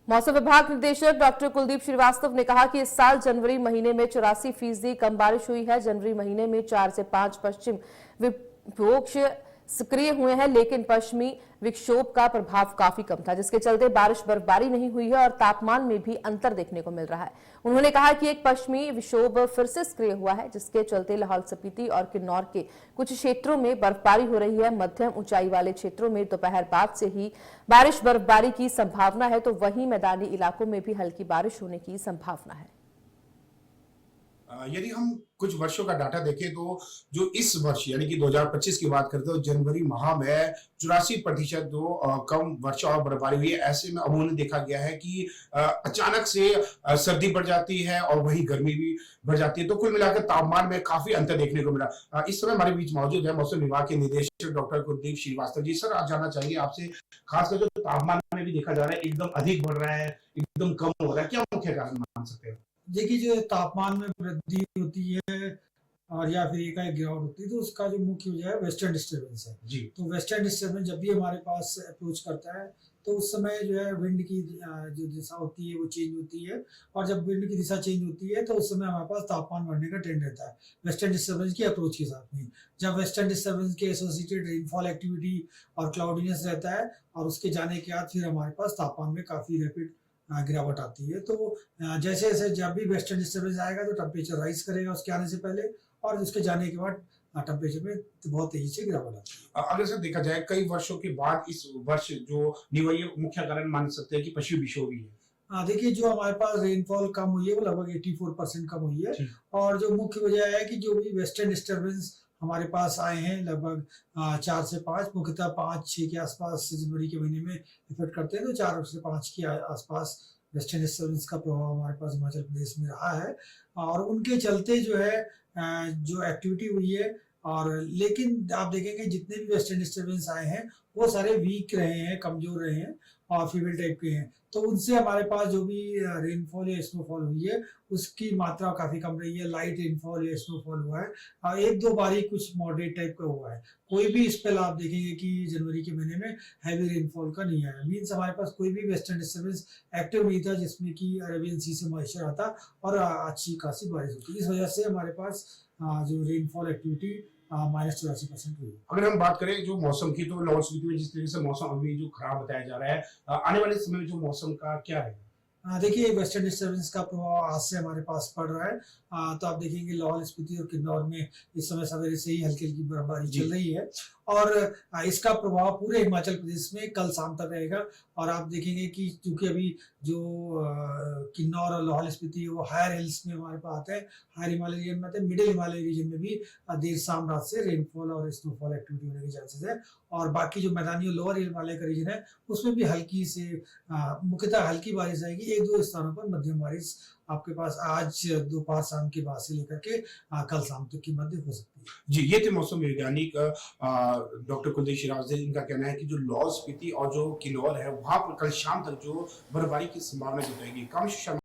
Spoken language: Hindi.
मौसम विभाग निदेशक डॉक्टर कुलदीप श्रीवास्तव ने कहा कि इस साल जनवरी महीने में 84% कम बारिश हुई है। जनवरी महीने में 4 से 5 पश्चिम विक्षोभ सक्रिय हुए हैं, लेकिन पश्चिमी विक्षोभ का प्रभाव काफी कम था, जिसके चलते बारिश बर्फबारी नहीं हुई है और तापमान में भी अंतर देखने को मिल रहा है। उन्होंने कहा कि एक पश्चिमी विक्षोभ फिर से सक्रिय हुआ है, जिसके चलते लाहौल स्पीति और किन्नौर के कुछ क्षेत्रों में बर्फबारी हो रही है। मध्यम ऊंचाई वाले क्षेत्रों में दोपहर बाद से ही बारिश बर्फबारी की संभावना है, तो वहीं मैदानी इलाकों में भी हल्की बारिश होने की संभावना है। यदि हम कुछ वर्षों का डाटा देखें तो जो इस वर्ष यानी कि 2025 की बात करते हो, जनवरी माह में 84% जो कम वर्षा और बर्फबारी हुई है। ऐसे में अमूमन देखा गया है कि अचानक से सर्दी बढ़ जाती है और वहीं गर्मी भी बढ़ जाती है, तो कुल मिलाकर तापमान में काफी अंतर देखने को मिला। इस समय हमारे बीच मौजूद है मौसम विभाग के निदेशक डॉक्टर कुलदीप श्रीवास्तव जी। सर, आज जानना चाहिए आपसे, खासकर जो तापमान में भी देखा जा रहा है एकदम अधिक बढ़ रहा है, एकदम कम हो रहा है, क्या मुख्य कारण मान सकते हैं? देखिए, जो तापमान में वृद्धि होती है और या फिर एकाएक गिरावट होती है, तो उसका जो मुख्य वजह है वेस्टर्न डिस्टर्बेंस है जी। तो वेस्टर्न डिस्टर्बेंस जब भी हमारे पास अप्रोच करता है तो उस समय जो है विंड की जो दिशा होती है वो चेंज होती है, और जब विंड की दिशा चेंज होती है तो उस समय हमारे पास तापमान बढ़ने का ट्रेंड रहता है वेस्टर्न डिस्टर्बेंस की अप्रोच के साथ में। जब वेस्टर्न डिस्टर्बेंस के एसोसिएटेड रेनफॉल एक्टिविटी और क्लाउडीनेस रहता है और उसके जाने के बाद फिर हमारे पास तापमान में काफी रैपिड गिरावट आती है। तो जैसे जैसे जब भी वेस्टर्न डिस्टर्बेंस आएगा तो टेम्परेचर राइज करेगा उसके आने से पहले, और उसके जाने के बाद टेम्परेचर में बहुत तेजी से गिरावट आती है। अगर से देखा जाए कई वर्षों के बाद इस वर्ष जो निवैया मुख्य कारण मान सकते हैं कि पश्चिमी विक्षोभ ही है। देखिए, जो हमारे पास रेनफॉल कम हुई है वो लगभग 84% कम हुई है, और जो मुख्य वजह है कि जो भी वेस्टर्न डिस्टर्बेंस हमारे पास आए हैं लगभग 4 से 5, मुख्यतः 5-6 के आसपास जनवरी के महीने में इफेक्ट करते हैं, तो 4 से 5 के आसपास वेस्टर्न डिस्टर्बेंस का प्रभाव हमारे पास हिमाचल प्रदेश में रहा है, और उनके चलते जो है जो एक्टिविटी हुई है। और लेकिन आप देखेंगे जितने भी वेस्टर्न डिस्टर्बेंस आए हैं वो सारे वीक रहे हैं, कमजोर रहे हैं और फीमेल टाइप के हैं, तो उनसे हमारे पास जो भी रेनफॉल या स्नोफॉल हुई है उसकी मात्रा काफी कम रही है। लाइट रेनफॉल या स्नोफॉल हुआ है और 1-2 बार ही कुछ मॉडरेट टाइप का हुआ है। कोई भी स्पेल आप देखेंगे कि जनवरी के महीने में हैवी रेनफॉल का नहीं आया, मीन्स हमारे पास कोई भी वेस्टर्न डिस्टर्बेंस एक्टिव नहीं था जिसमें कि अरेबियन सी से मॉइस्चर आता और अच्छी खासी बारिश होती। इस वजह से हमारे पास जो रेनफॉल एक्टिविटी -84% हुई। अगर हम बात करें जो मौसम की, तो लाहौल स्पीति में जिस तरीके से मौसम अभी जो खराब बताया जा रहा है, आने वाले समय में जो मौसम का क्या रहेगा? देखिए, वेस्टर्न डिस्टर्बेंस का प्रभाव आज से हमारे पास पड़ रहा है। तो आप देखेंगे लाहौल स्पीति और किन्नौर में इस समय सवेरे से ही हल्की हल्की बर्फबारी चल रही है, और इसका प्रभाव पूरे हिमाचल प्रदेश में कल शाम तक रहेगा। और आप देखेंगे कि क्योंकि अभी जो किन्नौर और लाहौल स्पीति वो हायर हिल्स में हमारे पास आते हैं, हायर हिमालय रीजन में आते हैं, मिडिल हिमालय रीजन में भी देर शाम रात से रेनफॉल और स्नोफॉल एक्टिविटी होने के चांसेस है। और बाकी जो मैदानी और लोअर हिमालय का रीजन है उसमें भी हल्की से मुख्यतः हल्की बारिश आएगी। 1-2 स्थानों पर मध्यम बारिश आपके पास आज दोपहर शाम के बाद से लेकर के कल शाम तक की मध्य हो सकती है। जी, ये थे मौसम वैज्ञानिक डॉक्टर कुलदीप श्रीवास्तव। इनका कहना है कि जो लाहौल स्पीति और जो किन्नौर है वहां पर कल शाम तक जो बर्फबारी की संभावना जताई गई।